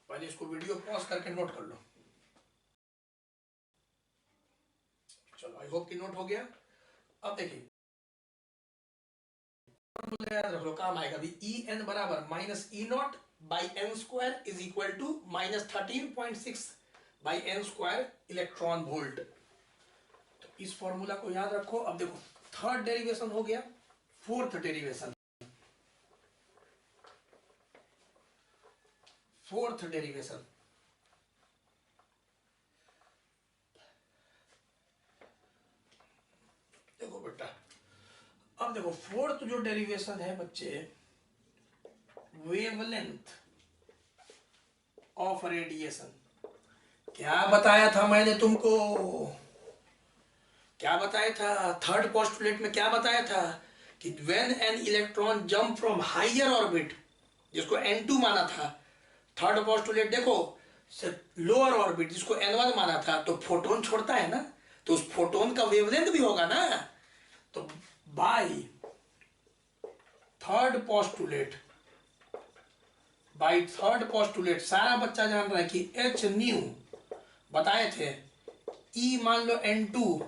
पहले इसको video pause करके नोट कर लो। चलो आई होप कि नोट हो गया। अब देखिए याद रख लो, काम आएगा अभी। ई एन बराबर minus E not by n square is equal to minus 13.6 by n square electron volt. तो इस फॉर्मूला को याद रखो। अब देखो थर्ड डेरिवेशन हो गया, फोर्थ डेरिवेशन। फोर्थ डेरिवेशन देखो बेटा, अब देखो फोर्थ जो डेरिवेशन है बच्चे, वेवलेंथ ऑफ रेडिएशन। क्या बताया था मैंने तुमको, क्या बताया था थर्ड पोस्टुलेट में? क्या बताया था कि when an electron jump from higher orbit, जिसको n2 माना था, थर्ड पोस्टुलेट देखो लोअर ऑर्बिट जिसको n1 माना था, तो फोटोन छोड़ता है ना, तो उस फोटोन का वेवलेंथ भी होगा ना। तो by third postulate, by third postulate सारा बच्चा जान रहा है कि एच न्यू बताए थे, ई मान लो n2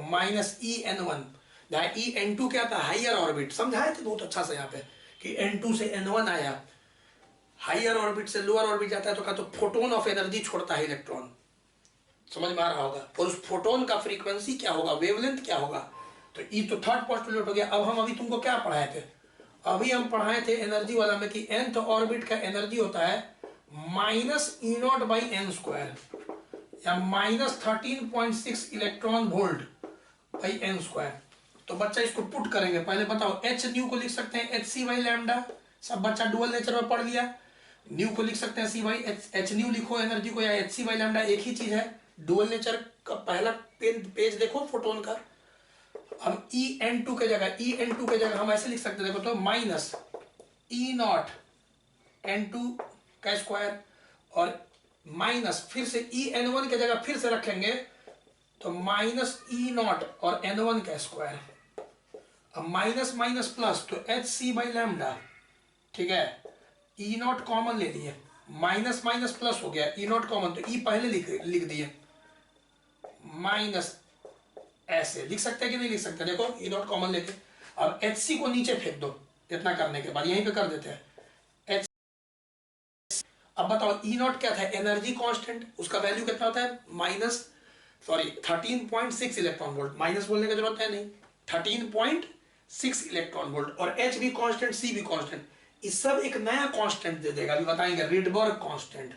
माइनस ई n1, जहां ई n2 क्या था, हाइयर ऑर्बिट। समझाए थे बहुत अच्छा से यहाँ पे कि n2 से n1 आया, हाइयर ऑर्बिट से लोअर ऑर्बिट जाता है तो क्या, तो फोटोन ऑफ एनर्जी छोड़ता है इलेक्ट्रॉन। समझ में आ रहा होगा। और उस फोटोन का फ्रीक्वेंसी क्या होगा, वेवलेंथ क्या होगा। तो ये तो थर्ड पोस्टुलेट हो गया। अब हम अभी तुमको क्या पढ़ाए थे, अभी हम पढ़ाए थे एनर्जी वाला में कि nth ऑर्बिट का एनर्जी होता है minus E not by n square, या minus 13.6 electron volt by n square. तो बच्चा इसको पुट करेंगे। पहले बताओ एच न्यू को लिख सकते हैं एच सी बाई लैम्डा, सब बच्चा डुअल नेचर में पढ़ लिया। न्यू को लिख सकते हैं सी बाई एच न्यू लिखो एनर्जी को, या एच सी बाई लैम्डा, एक ही चीज है। डुअल नेचर का पहला पेज देखो फोटोन का। अब ई एन टू के जगह हम ऐसे लिख सकते हैं, देखो तो minus E not n two का स्क्वायर, और माइनस फिर से ई एन वन के जगह फिर से रखेंगे तो माइनस ई नॉट और एन वन का स्क्वायर। अब माइनस माइनस प्लस तो एच सी बाई लैम्डा, ठीक है। ई नॉट कॉमन ले लिए, माइनस माइनस प्लस हो गया, ई नॉट कॉमन तो ई पहले लिख दिए, माइनस ऐसे लिख सकते हैं कि नहीं लिख सकते, देखो ई नॉट कॉमन लेके। अब एच सी को नीचे फेंक दो, इतना करने के बाद यहीं पे कर देते हैं एच। अब बताओ ई नॉट क्या था, एनर्जी कांस्टेंट, उसका वैल्यू कितना होता है, माइनस 13.6 इलेक्ट्रॉन वोल्ट। माइनस बोलने की जरूरत है नहीं, 13.6 इलेक्ट्रॉन वोल्ट। और एच भी कांस्टेंट, सी भी कांस्टेंट, इस सब एक नया कांस्टेंट दे देगा, अभी बताएंगे, Rydberg constant.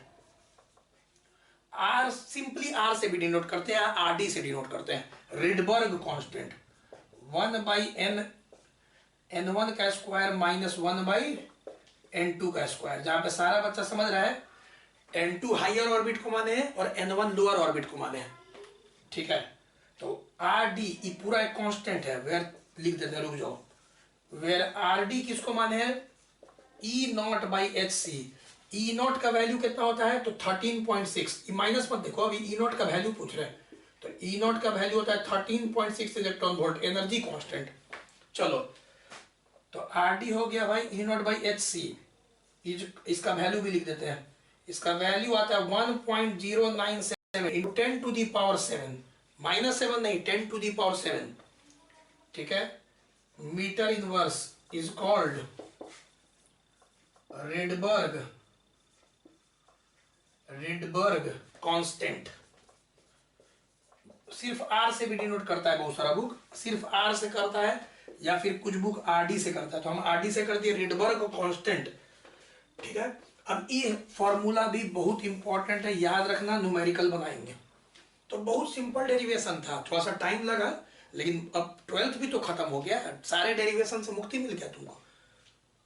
R simply R से भी डिनोट करते हैं, आर डी से डिनोट करते हैं। Rydberg constant 1 by n n one का square minus 1 by n two का स्क्वायर। जहां पे सारा बच्चा समझ रहा है एन टू हाइयर ऑर्बिट को माने हैं और एन वन लोअर ऑर्बिट को माने हैं, ठीक है। तो आर डी ये पूरा एक कांस्टेंट है, वेयर लिख देते हैं, रुक जाओ, वेयर आर डी किसको माने हैं, E not by H C. E naught का वैल्यू कितना होता है, तो 13.6, माइनस मत देखो, अभी ई नॉट का वैल्यू पूछ रहे हैं। तो ई नॉट का वैल्यू होता है 13.6 इलेक्ट्रॉन वोल्ट, एनर्जी कांस्टेंट। चलो तो आर डी हो गया भाई ई नॉट बाई एच सी, इसका वैल्यू भी लिख देते हैं। इसका वैल्यू आता है 1.097 into 10 to the power 7, minus 7 नहीं, 10 टू दी पावर 7, ठीक है। Metre inverse is called Rydberg constant. सिर्फ आर से भी डिनोट करता है, बहुत सारा बुक सिर्फ आर से करता है, या फिर कुछ बुक आर डी से करता है, तो हम आर डी से कर दिए रिडबर्ग कांस्टेंट, ठीक है। अब ये फॉर्मूला भी बहुत इंपॉर्टेंट है, याद रखना, न्यूमेरिकल बनाएंगे। तो बहुत सिंपल डेरिवेशन था, थोड़ा सा टाइम लगा, लेकिन अब 12th भी तो खत्म हो गया, सारे डेरिवेशन से मुक्ति मिल गया तुमको।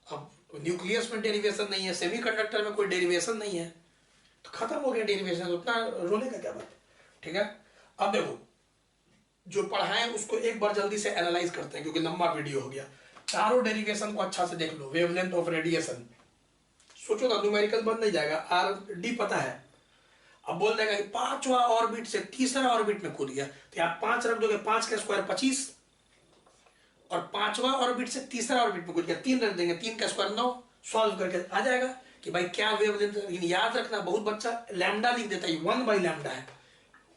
अब न्यूक्लियस में डेरिवेशन नहीं है, सेमीकंडक्टर में कोई डेरिवेशन नहीं है, तो खत्म हो गया डेरिवेशन, उतना रोने का क्या बात, ठीक है। अब देखो जो पढ़ाएं उसको एक बार जल्दी से एनालाइज करते हैं, क्योंकि लंबा वीडियो हो गया। चारों डेरिवेशन को अच्छा से देख लो। वेवलेंथ ऑफ रेडिएशन, सोचो ना, न्यूमेरिकल बन नहीं जाएगा, आर डी पता है। अब बोल देगा कि पांचवा ऑर्बिट से तीसरा ऑर्बिट में कूद गया, तो आप 5 रख दोगे, 5 का स्क्वायर 25, और पांचवा ऑर्बिट से तीसरा ऑर्बिट में कूद गया, 3 रख देंगे, 3 का स्क्वायर 9, सॉल्व करके आ जाएगा कि भाई क्या वेवलेंथ, लेकिन याद रखना बहुत बच्चा लैम्डा लिख देता है, 1/λ है।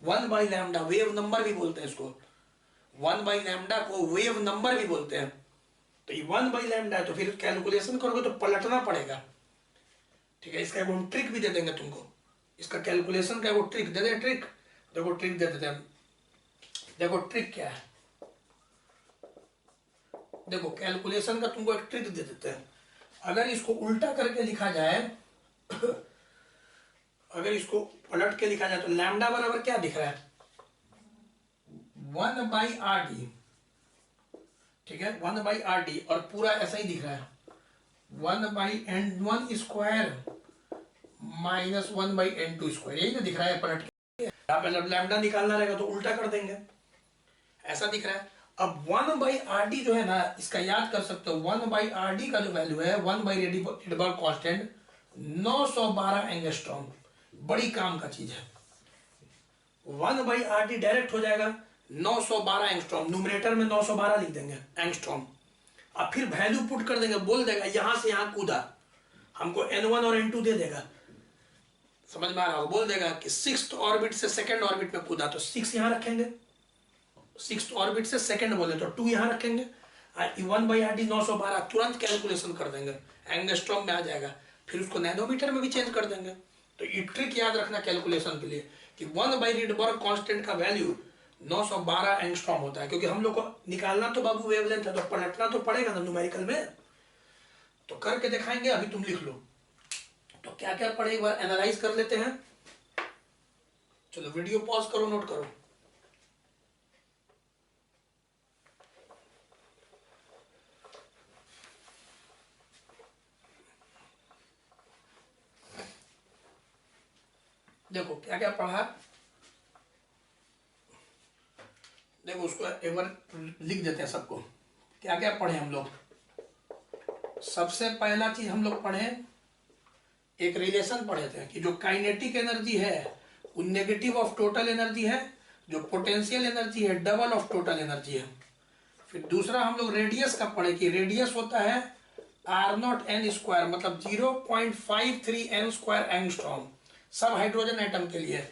1/λ वेव नंबर भी बोलते हैं इसको, 1/λ को वेव नंबर भी बोलते हैं। तो ये 1/λ है, तो फिर कैलकुलेशन करोगे तो पलटना पड़ेगा। ठीक है, इसका हम ट्रिक भी दे देंगे तुमको, इसका कैलकुलेशन का वो ट्रिक दे दे। ट्रिक देखो, ट्रिक दे देते हैं। देखो ट्रिक क्या है, देखो कैलकुलेशन का तुमको एक ट्रिक दे देते हैं। अगर इसको उल्टा करके लिखा जाए अगर इसको पलट के लिखा जाए तो लैम्डा बराबर क्या दिख रहा है, 1/RD। ठीक है, 1/RD, और पूरा ऐसा ही दिख रहा है 1/N1 square minus 1/N2 square, यही ना दिख रहा है पलट के। यहाँ पे जब लैम्डा निकालना रहेगा तो उल्टा कर देंगे, ऐसा दिख रहा है। अब 1/RD जो है ना, इसका याद कर सकते हो, 1/RD का जो वैल्यू है 1/रेडिबल कांस्टेंट 912 एंगस्ट्रॉम, बड़ी काम का चीज है। 1/RD डायरेक्ट हो जाएगा 912 एंगस्ट्रॉम, न्यूमरेटर में 912 लिख देंगे एंगस्ट्रॉम। अब फिर वैल्यू पुट कर देंगे, बोल देगा यहां से यहां कूदा, हमको N1 और N2 दे देगा, समझ में आ रहा हो। बोल देगा कि 6th ऑर्बिट से 2nd ऑर्बिट में कूदा, तो 6 यहां रखेंगे, 6th ऑर्बिट से 2nd बोले तो 2 यहां रखेंगे, 1/RD 912 तुरंत कैलकुलेशन कर देंगे, एंगस्ट्रॉम में आ जाएगा। फिर उसको नैनोमीटर में भी चेंज कर देंगे। तो ये ट्रिक याद रखना कैलकुलेशन के लिए कि 1/रेडबर्ग कांस्टेंट का वैल्यू 912 एंगस्ट्रॉम होता है, क्योंकि हम लोग को निकालना तो बाबू वेवलेंथ है, तो पलटना तो पड़ेगा ना न्यूमेरिकल में। तो करके दिखाएंगे, अभी तुम लिख लो। तो क्या क्या पढ़े एक बार एनालाइज कर लेते हैं। चलो वीडियो पॉज करो, नोट करो। देखो क्या क्या पढ़ा, देखो उसको एक बार लिख देते हैं सबको, क्या क्या पढ़े हम लोग। सबसे पहला चीज हम लोग पढ़े, एक रिलेशन पढ़े थे कि जो काइनेटिक एनर्जी है वो नेगेटिव ऑफ टोटल एनर्जी है, जो पोटेंशियल एनर्जी है डबल ऑफ टोटल एनर्जी है। फिर दूसरा हम लोग रेडियस का पढ़े कि रेडियस होता है R0 n², मतलब 0.53 n² एंगस्ट्रॉम, सब हाइड्रोजन एटम के लिए,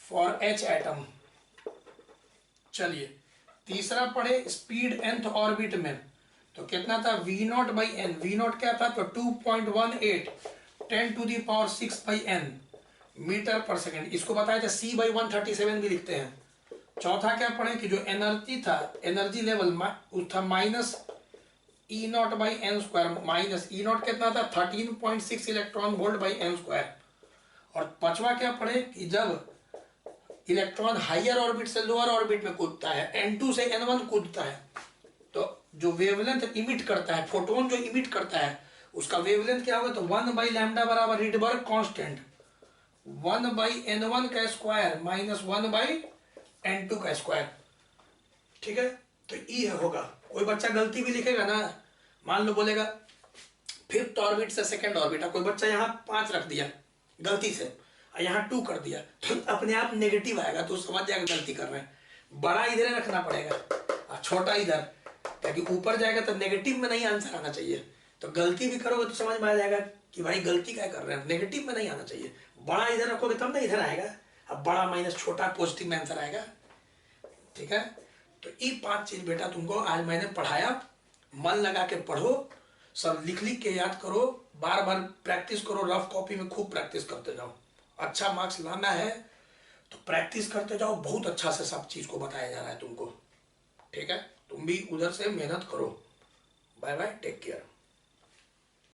फॉर H एटम। चलिए तीसरा पढ़े स्पीड nth ऑर्बिट में, तो कितना था V0/n, V0 क्या था तो 2.18 10⁶n मीटर पर सेकेंड, इसको बताया था C/137 भी लिखते हैं। चौथा क्या पढ़े कि जो एनर्जी था, एनर्जी लेवल था -E0/n², माइनस E0 कितना था 13.6 इलेक्ट्रॉन वोल्ट बाई n²। और पांचवा क्या पढ़े कि जब इलेक्ट्रॉन हायर ऑर्बिट से लोअर ऑर्बिट में कूदता है, N2 से N1 कूदता है, तो जो वेवलेंथ इमिट करता है, फोटोन जो इमिट करता है, उसका वेवलेंथ क्या होगा तो 1/λ बराबर रीडबर्ग कांस्टेंट 1/N1 का स्क्वायर माइनस 1/N2 का स्क्वायर। ठीक है, तो ई होगा। कोई बच्चा गलती भी लिखेगा ना, मान लो बोलेगा 5th ऑर्बिट से 2nd ऑर्बिट, कोई बच्चा यहाँ 5 रख दिया गलती से, यहाँ 2 कर दिया, तो अपने आप नेगेटिव आएगा, तो समझ जाएगा गलती कर रहे हैं। बड़ा इधर रखना पड़ेगा और छोटा इधर, ताकि ऊपर जाएगा तो नेगेटिव में नहीं आंसर आना चाहिए। तो गलती भी करोगे तो समझ में आ जाएगा कि भाई गलती क्या कर रहे हैं, नेगेटिव में नहीं आना चाहिए। बड़ा इधर रखोगे तब ना इधर आएगा, अब बड़ा माइनस छोटा पॉजिटिव में आंसर आएगा। ठीक है, तो ये 5 चीज बेटा तुमको आज मैंने पढ़ाया, मन लगा के पढ़ो, सब लिख लिख के याद करो, बार बार प्रैक्टिस करो, रफ कॉपी में खूब प्रैक्टिस करते जाओ। अच्छा मार्क्स लाना है तो प्रैक्टिस करते जाओ, बहुत अच्छा से सब चीज को बताया जा रहा है तुमको। ठीक है, तुम भी उधर से मेहनत करो। Bye bye, take care.